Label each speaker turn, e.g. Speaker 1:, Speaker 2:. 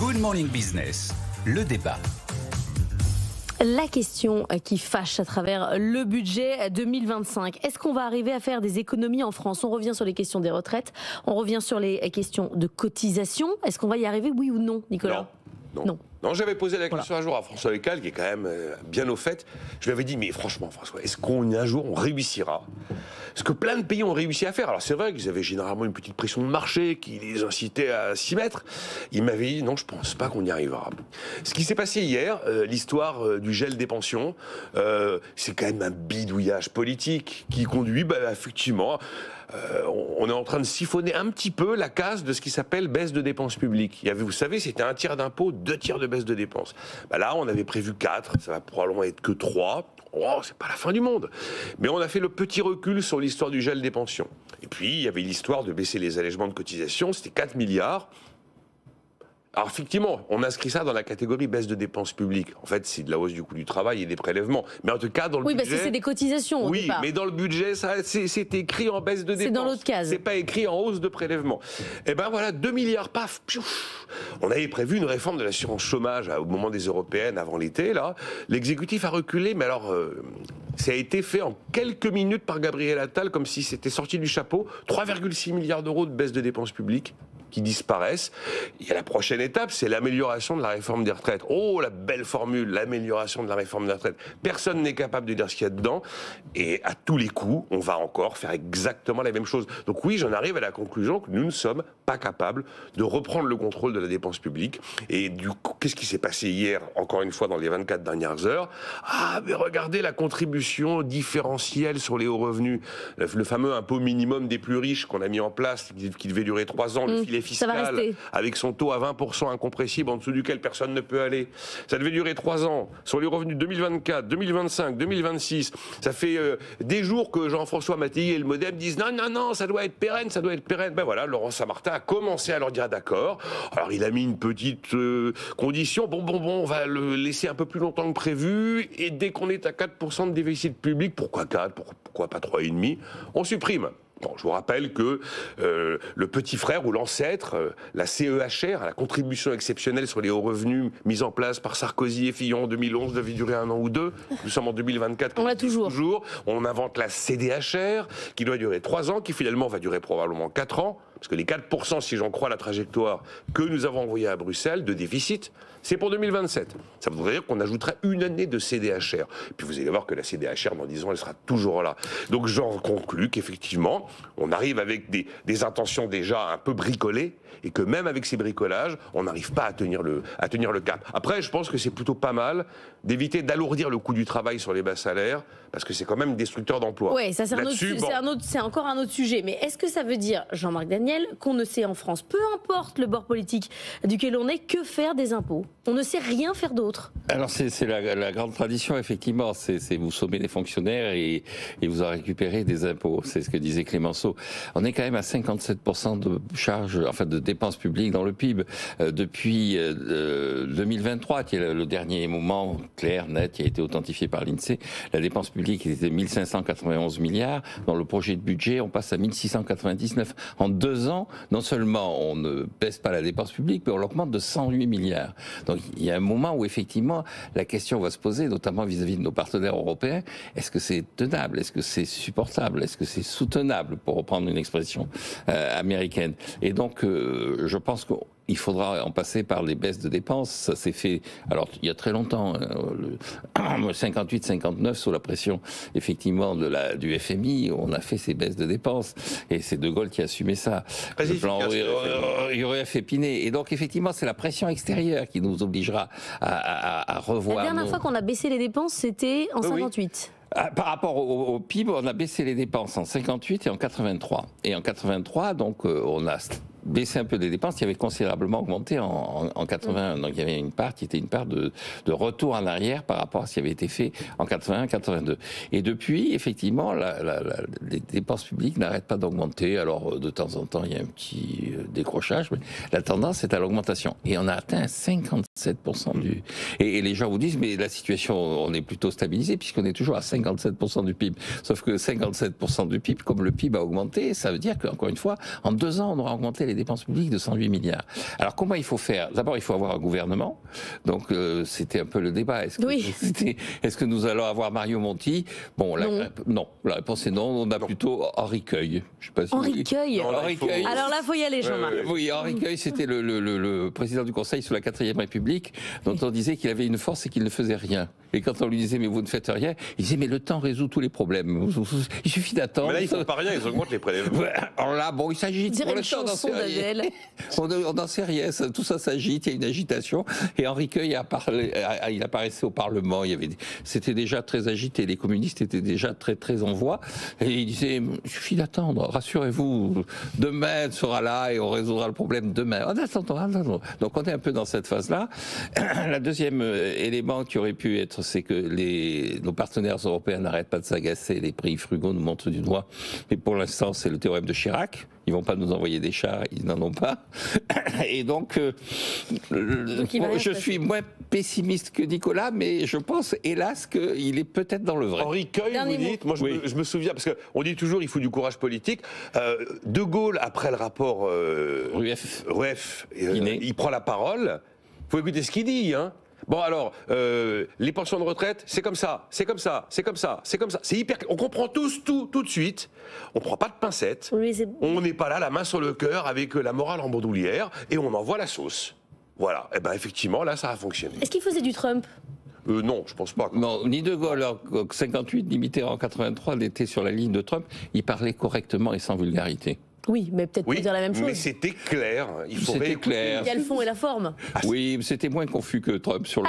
Speaker 1: Good Morning Business, le débat.
Speaker 2: La question qui fâche à travers le budget 2025. Est-ce qu'on va arriver à faire des économies en France? On revient sur les questions des retraites, on revient sur les questions de cotisation. Est-ce qu'on va y arriver, oui ou non, Nicolas?
Speaker 3: Non, j'avais posé la question un jour à François Lecal, qui est quand même bien au fait. Je lui avais dit, mais franchement, François, est-ce qu'un jour on réussira ce que plein de pays ont réussi à faire? Alors c'est vrai qu'ils avaient généralement une petite pression de marché qui les incitait à s'y mettre. Il m'avait dit, non, je pense pas qu'on y arrivera. Ce qui s'est passé hier, l'histoire du gel des pensions, c'est quand même un bidouillage politique qui conduit, effectivement... on est en train de siphonner un petit peu la case de ce qui s'appelle baisse de dépenses publiques. Il y avait, vous savez, c'était 1 tiers d'impôt, 2 tiers de baisse de dépenses. Là, on avait prévu 4, ça va probablement être que 3. Oh, c'est pas la fin du monde. Mais on a fait le petit recul sur l'histoire du gel des pensions. Et puis, il y avait l'histoire de baisser les allègements de cotisation, c'était 4 milliards. Alors effectivement, on inscrit ça dans la catégorie baisse de dépenses publiques. En fait, c'est de la hausse du coût du travail et des prélèvements. Mais en tout cas, dans le budget...
Speaker 2: Oui, parce que c'est des cotisations au départ.
Speaker 3: Mais dans le budget, c'est écrit en baisse de dépenses.
Speaker 2: C'est dans l'autre case.
Speaker 3: C'est pas écrit en hausse de prélèvements. Et ben voilà, 2 milliards, paf, piouf. On avait prévu une réforme de l'assurance chômage au moment des européennes, avant l'été, là. L'exécutif a reculé, mais alors... ça a été fait en quelques minutes par Gabriel Attal, comme si c'était sorti du chapeau. 3,6 milliards d'euros de baisse de dépenses publiques qui disparaissent. Il y a la prochaine étape, c'est l'amélioration de la réforme des retraites. Oh, la belle formule, l'amélioration de la réforme des retraites. Personne n'est capable de dire ce qu'il y a dedans. Et à tous les coups, on va encore faire exactement la même chose. Donc oui, j'en arrive à la conclusion que nous ne sommes pas capables de reprendre le contrôle de la dépense publique. Et du coup, qu'est-ce qui s'est passé hier, encore une fois, dans les 24 dernières heures? Ah, mais regardez la contribution différentielle sur les hauts revenus. Le fameux impôt minimum des plus riches qu'on a mis en place, qui devait durer 3 ans, le filet fiscal, avec son taux à 20% incompressible, en dessous duquel personne ne peut aller. Ça devait durer 3 ans. Sur les revenus 2024, 2025, 2026, ça fait des jours que Jean-François Mattei et le Modem disent non, ça doit être pérenne, ça doit être pérenne. Ben voilà, Laurent Saint-Martin a commencé à leur dire d'accord. Alors il a mis une petite condition, bon, on va le laisser un peu plus longtemps que prévu, et dès qu'on est à 4% de déficit public, pourquoi 4, pourquoi pas 3,5, on supprime. Bon, je vous rappelle que le petit frère ou l'ancêtre, la CEHR, la contribution exceptionnelle sur les hauts revenus mise en place par Sarkozy et Fillon en 2011, devait durer 1 an ou 2. Nous sommes en 2024.
Speaker 2: On l'a toujours.
Speaker 3: On invente la CDHR, qui doit durer 3 ans, qui finalement va durer probablement 4 ans. Parce que les 4%, si j'en crois la trajectoire que nous avons envoyée à Bruxelles, de déficit, c'est pour 2027. Ça voudrait dire qu'on ajouterait 1 année de CDHR. Puis vous allez voir que la CDHR, dans 10 ans, elle sera toujours là. Donc j'en conclus qu'effectivement, on arrive avec des intentions déjà un peu bricolées, et que même avec ces bricolages, on n'arrive pas à tenir le cap. Après, je pense que c'est plutôt pas mal d'éviter d'alourdir le coût du travail sur les bas salaires, parce que c'est quand même destructeur d'emplois.
Speaker 2: Oui, ça c'est encore un autre sujet. Mais est-ce que ça veut dire, Jean-Marc Daniel, qu'on ne sait en France, peu importe le bord politique duquel on est, que faire des impôts? On ne sait rien faire d'autre.
Speaker 4: Alors c'est la grande tradition, effectivement. C'est vous sommez des fonctionnaires et vous en récupérez des impôts. C'est ce que disait Clémenceau. On est quand même à 57% de charges, enfin de dépenses publiques dans le PIB depuis 2023, qui est le dernier moment clair, net, qui a été authentifié par l'INSEE. La dépense publique était 1591 milliards. Dans le projet de budget, on passe à 1699. En 2 ans, non seulement on ne baisse pas la dépense publique, mais on l'augmente de 108 milliards. Donc il y a un moment où effectivement la question va se poser, notamment vis-à-vis de nos partenaires européens. Est-ce que c'est tenable? Est-ce que c'est supportable? Est-ce que c'est soutenable, pour reprendre une expression américaine? Et donc je pense qu'il faudra en passer par les baisses de dépenses. Ça s'est fait, alors il y a très longtemps, 58-59, sous la pression effectivement du FMI, on a fait ces baisses de dépenses, et c'est De Gaulle qui a assumé ça. Le plan IRF Épinay. Et donc effectivement, c'est la pression extérieure qui nous obligera à revoir.
Speaker 2: La dernière fois qu'on a baissé les dépenses, c'était en 58.
Speaker 4: Par rapport au PIB, on a baissé les dépenses en 58 et en 83. Et en 83, donc, on a baissé un peu des dépenses qui avaient considérablement augmenté en 81. Donc il y avait une part qui était une part de retour en arrière par rapport à ce qui avait été fait en 81-82. Et depuis, effectivement, les dépenses publiques n'arrêtent pas d'augmenter. Alors de temps en temps, il y a un petit décrochage, mais la tendance est à l'augmentation. Et on a atteint 57% du... Et les gens vous disent, mais la situation, on est plutôt stabilisé puisqu'on est toujours à 57% du PIB. Sauf que 57% du PIB, comme le PIB a augmenté, ça veut dire qu'encore une fois, en 2 ans, on aura augmenté les dépenses publiques de 108 milliards. Alors comment il faut faire? D'abord, il faut avoir un gouvernement. Donc c'était un peu le débat. Est-ce que nous allons avoir Mario Monti? Bon, non. La réponse est non. On a plutôt Henri Queuille. Je sais pas si
Speaker 2: Henri Queuille.
Speaker 4: Queuille.
Speaker 2: Alors là, faut y aller, Jean-Marc.
Speaker 4: Oui, Henri Queuille, c'était le président du Conseil sous la 4e République, dont on disait qu'il avait une force et qu'il ne faisait rien. Et quand on lui disait mais vous ne faites rien, il disait mais le temps résout tous les problèmes. Il suffit d'attendre.
Speaker 3: Mais là ils font pas rien, ils augmentent les prélèvements.
Speaker 4: Alors là, bon, il s'agite.
Speaker 2: Dirait une chanson d'Adèle.
Speaker 4: On n'en sait rien. Tout ça s'agite. Il y a une agitation. Et Henri Queuille il apparaissait au Parlement. C'était déjà très agité. Les communistes étaient déjà très en voix. Et il disait il suffit d'attendre. Rassurez-vous, demain sera là et on résoudra le problème demain. En attendant. Donc on est un peu dans cette phase-là. La deuxième élément qui aurait pu être, c'est que nos partenaires européens n'arrêtent pas de s'agacer. Les pays frugaux nous montrent du doigt. Et pour l'instant, c'est le théorème de Chirac. Ils vont pas nous envoyer des chars, ils n'en ont pas. Et donc je suis moins pessimiste que Nicolas, mais je pense, hélas, qu'il est peut-être dans le vrai.
Speaker 3: Henri Queuille, vous dites, moi je me souviens, parce qu'on dit toujours il faut du courage politique. De Gaulle, après le rapport Rueff, il prend la parole. Il faut écouter ce qu'il dit, hein. Bon alors, les pensions de retraite, c'est comme ça, c'est comme ça, c'est comme ça, c'est comme ça. C'est hyper. On comprend tous tout de suite. On prend pas de pincettes.
Speaker 2: Oui,
Speaker 3: on n'est pas là, la main sur le cœur, avec la morale en bandoulière, et on envoie la sauce. Voilà. Et ben effectivement, là, ça a fonctionné.
Speaker 2: Est-ce qu'il faisait du Trump?
Speaker 3: Non, je pense pas.
Speaker 4: Non, ni De Gaulle en 58, ni Mitterrand en 83 n'étaient sur la ligne de Trump. Il parlait correctement et sans vulgarité.
Speaker 2: Oui, mais peut-être pas dire la même chose.
Speaker 3: Mais c'était clair.
Speaker 2: Il y a le fond et la forme.
Speaker 4: Oui, mais c'était moins confus que Trump sur le.